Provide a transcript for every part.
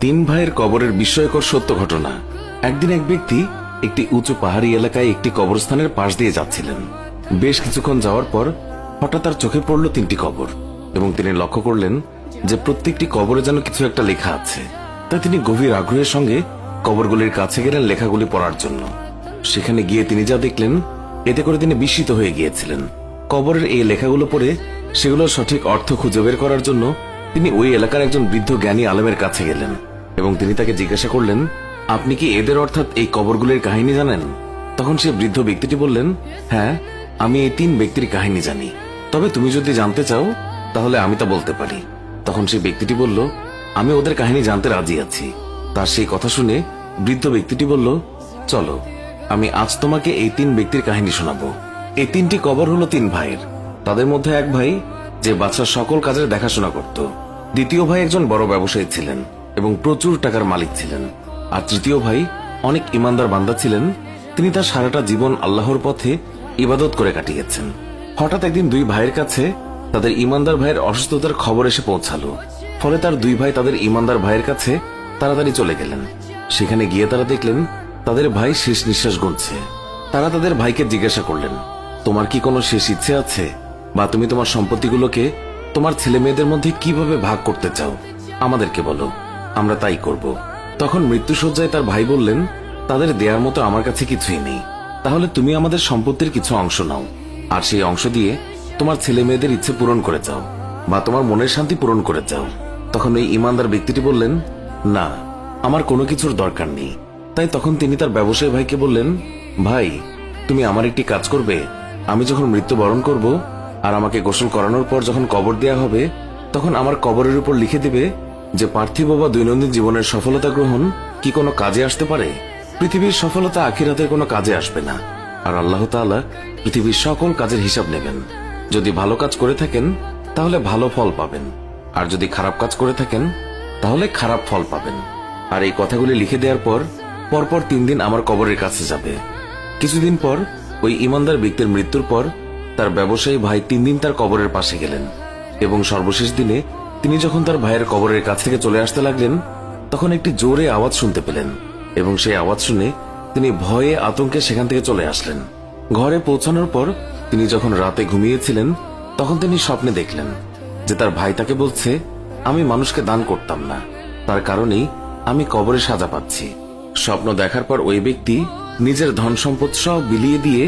তিন ভাইয়ের কবরের বিস্ময়কর সত্য ঘটনা। একদিন এক ব্যক্তি একটি উঁচু পাহাড়ি এলাকায় একটি কবরস্থানের পাশ দিয়ে যাচ্ছিলেন। বেশ কিছুক্ষণ যাওয়ার পর হঠাৎ তার চোখে পড়ল তিনটি কবর এবং তিনি লক্ষ্য করলেন যে প্রত্যেকটি কবরে যেন কিছু একটা লেখা আছে। তাই তিনি গভীর আগ্রহের সঙ্গে কবরগুলির কাছে গেলেন লেখাগুলি পড়ার জন্য। সেখানে গিয়ে তিনি যা দেখলেন এতে করে তিনি বিস্মিত হয়ে গিয়েছিলেন। কবরের এই লেখাগুলো পড়ে সেগুলোর সঠিক অর্থ খুঁজে বের করার জন্য তিনি ওই এলাকার একজন বৃদ্ধ জ্ঞানী আলেমের কাছে গেলেন এবং তিনি তাকে জিজ্ঞাসা করলেন, আপনি কি এদের অর্থাৎ এই কবরগুলির কাহিনী জানেন? তখন সে বৃদ্ধ ব্যক্তিটি বললেন, হ্যাঁ, আমি এই তিন ব্যক্তির কাহিনী জানি, তবে তুমি যদি জানতে চাও তাহলে আমি তা বলতে পারি। তখন সেই ব্যক্তিটি বলল, আমি ওদের কাহিনী জানতে রাজি আছি। তার সেই কথা শুনে বৃদ্ধ ব্যক্তিটি বলল, চলো আমি আজ তোমাকে এই তিন ব্যক্তির কাহিনী শোনাবো। এই তিনটি কবর হলো তিন ভাইয়ের। তাদের মধ্যে এক ভাই যে বাদশার সকল কাজের দেখাশোনা করত, দ্বিতীয় ভাই একজন বড় ব্যবসায়ী ছিলেন এবং প্রচুর টাকার মালিক ছিলেন, আর তৃতীয় ভাই অনেক ইমানদার বান্দা ছিলেন। তিনি তার সারাটা জীবন আল্লাহর পথে ইবাদত করে কাটিয়েছেন। হঠাৎ একদিন দুই ভাইয়ের কাছে তাদের ইমানদার ভাইয়ের অসুস্থতার খবর এসে পৌঁছালো। ফলে তার দুই ভাই তাদের ইমানদার ভাইয়ের কাছে তাড়াতাড়ি চলে গেলেন। সেখানে গিয়ে তারা দেখলেন তাদের ভাই শেষ নিঃশ্বাস গুনছে। তারা তাদের ভাইকে জিজ্ঞাসা করলেন, তোমার কি কোনো শেষ ইচ্ছে আছে, বা তুমি তোমার সম্পত্তিগুলোকে তোমার ছেলে মেয়েদের মধ্যে কিভাবে ভাগ করতে চাও? আমাদেরকে বলো, আমরা তাই করব। তখন মৃত্যুশয্যায় তার ভাই বললেন, তাদের দেওয়ার মতো আমার কাছে কিছুই নেই, তাহলে তুমি আমাদের সম্পত্তির কিছু অংশ নাও, আর সেই অংশ দিয়ে তোমার ছেলে মেয়েদের ইচ্ছে পূরণ করে যাও, বা তোমার মনের শান্তি পূরণ করে যাও। তখন এই ইমানদার ব্যক্তিটি বললেন, না, আমার কোনো কিছুর দরকার নেই। তাই তখন তিনি তার ব্যবসায়ী ভাইকে বললেন, ভাই, তুমি আমার একটি কাজ করবে। আমি যখন মৃত্যুবরণ করব আর আমাকে গোসল করানোর পর যখন কবর দেয়া হবে, তখন আমার কবরের উপর লিখে দিবে যে পার্থিব বা দৈনন্দিন জীবনের সফলতা গ্রহণ কি কোনো কাজে আসতে পারে? পৃথিবীর সফলতা আখিরাতের কোনো কাজে আসবে না, আর আল্লাহ তাআলা পৃথিবীর সকল কাজের হিসাব নেবেন। যদি ভালো কাজ করে থাকেন তাহলে ভালো ফল পাবেন, আর যদি খারাপ কাজ করে থাকেন তাহলে খারাপ ফল পাবেন। আর এই কথাগুলি লিখে দেওয়ার পর পরপর 3 দিন আমার কবরের কাছে যাবে। কিছুদিন পর ওই ইমানদার ব্যক্তির মৃত্যুর পর তার ব্যবসায়ী ভাই 3 দিন তার কবরের পাশে গেলেন, এবং সর্বশেষ দিনে তিনি যখন তার ভাইয়ের কবরের কাছ থেকে চলে আসতে লাগলেন, তখন একটি জোরে আওয়াজ শুনতে পেলেন, এবং সেই আওয়াজ শুনে তিনি ভয়ে আতঙ্কে সেখান থেকে চলে আসলেন। ঘরে পৌঁছানোর পর তিনি যখন রাতে ঘুমিয়েছিলেন, তখন তিনি স্বপ্নে দেখলেন যে তার ভাই তাকে বলছে, আমি মানুষকে দান করতাম না, তার কারণেই আমি কবরে সাজা পাচ্ছি। স্বপ্ন দেখার পর ওই ব্যক্তি নিজের ধন সম্পদ সব বিলিয়ে দিয়ে,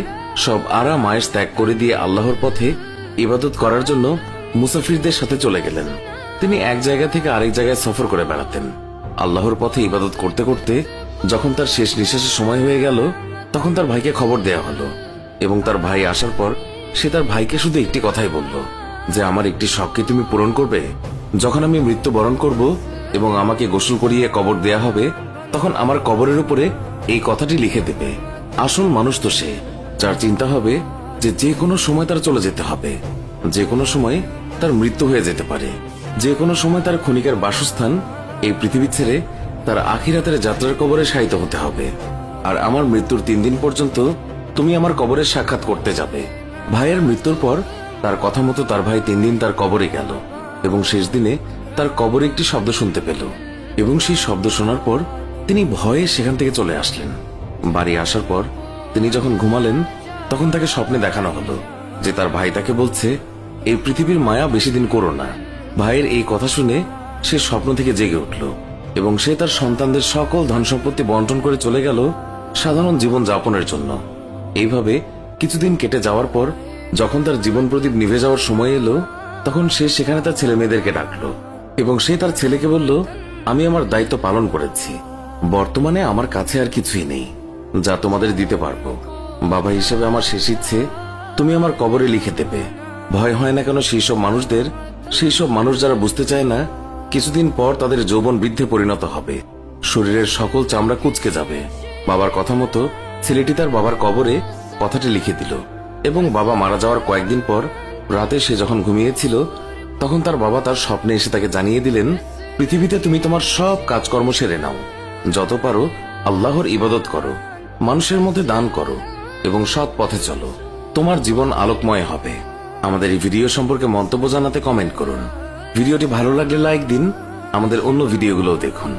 সব আরাম আয়েশ ত্যাগ করে দিয়ে আল্লাহর পথে ইবাদত করার জন্য মুসাফিরদের সাথে চলে গেলেন। তিনি এক জায়গা থেকে আরেক জায়গায় সফর করে বেড়াতেন। আল্লাহর পথে ইবাদত করতে করতে যখন তার শেষ নিঃশ্বাসের সময় হয়ে গেল, তখন তার ভাইকে খবর দেয়া হলো, এবং তার ভাই আসার পর সে তার ভাইকে শুধু একটি কথাই বলল, যে আমার একটি শখকে তুমি পূরণ করবে? যখন আমি মৃত্যুবরণ করব এবং আমাকে গোসল করিয়ে কবর দেয়া হবে, তখন আমার কবরের উপরে এই কথাটি লিখে দেবে। আসল মানুষ তো সে, যার চিন্তা হবে যে যে কোনো সময় তার চলে যেতে হবে, যে কোনো সময় তার মৃত্যু হয়ে যেতে পারে, যে কোনো সময় তার ক্ষণিকের বাসস্থান এই পৃথিবী ছেড়ে তার আখিরাতের যাত্রার কবরে শায়িত হতে হবে। আর আমার মৃত্যুর 3 দিন পর্যন্ত তুমি আমার কবরের সাক্ষাৎ করতে যাবে। ভাইয়ের মৃত্যুর পর তার কথা মতো তার ভাই 3 দিন তার কবরে গেল, এবং শেষ দিনে তার কবরে একটি শব্দ শুনতে পেল, এবং সেই শব্দ শোনার পর তিনি ভয়ে সেখান থেকে চলে আসলেন। বাড়ি আসার পর তিনি যখন ঘুমালেন, তখন তাকে স্বপ্নে দেখানো হলো যে তার ভাই তাকে বলছে, এই পৃথিবীর মায়া বেশি দিন করো না। ভাইয়ের এই কথা শুনে সে স্বপ্ন থেকে জেগে উঠল, এবং সে তার সন্তানদের সকল ধন সম্পত্তি বন্টন করে চলে গেল সাধারণ জীবন যাপনের জন্য। এইভাবে কিছুদিন কেটে যাওয়ার পর যখন তার জীবন প্রদীপ নিভে যাওয়ার সময় এলো, তখন সে সেখানে তার ছেলে মেয়েদেরকে ডাকলো, এবং সে তার ছেলেকে বলল, আমি আমার দায়িত্ব পালন করেছি, বর্তমানে আমার কাছে আর কিছুই নেই যা তোমাদের দিতে পারবো। বাবা হিসেবে আমার শেষ ইচ্ছে তুমি আমার কবরে লিখে দেবে। ভয় হয় না কেন সেই সব মানুষদের, সেই সব মানুষ যারা বুঝতে চায় না কিছুদিন পর তাদের যৌবন বৃদ্ধে পরিণত হবে, শরীরের সকল চামড়া কুঁচকে যাবে। বাবার কথা মতো ছেলেটি তার বাবার কবরে কথাটি লিখে দিল, এবং বাবা মারা যাওয়ার কয়েকদিন পর রাতে সে যখন ঘুমিয়েছিল, তখন তার বাবা তার স্বপ্নে এসে তাকে জানিয়ে দিলেন, পৃথিবীতে তুমি তোমার সব কাজকর্ম সেরে নাও, যত পারো আল্লাহর ইবাদত করো, মানুষের মধ্যে দান করো, এবং সৎ পথে চলো, তোমার জীবন আলোকময় হবে। আমাদের এই ভিডিও সম্পর্কে মন্তব্য জানাতে কমেন্ট করুন। ভিডিওটি ভালো লাগলে লাইক দিন, আমাদের অন্য ভিডিওগুলোও দেখুন।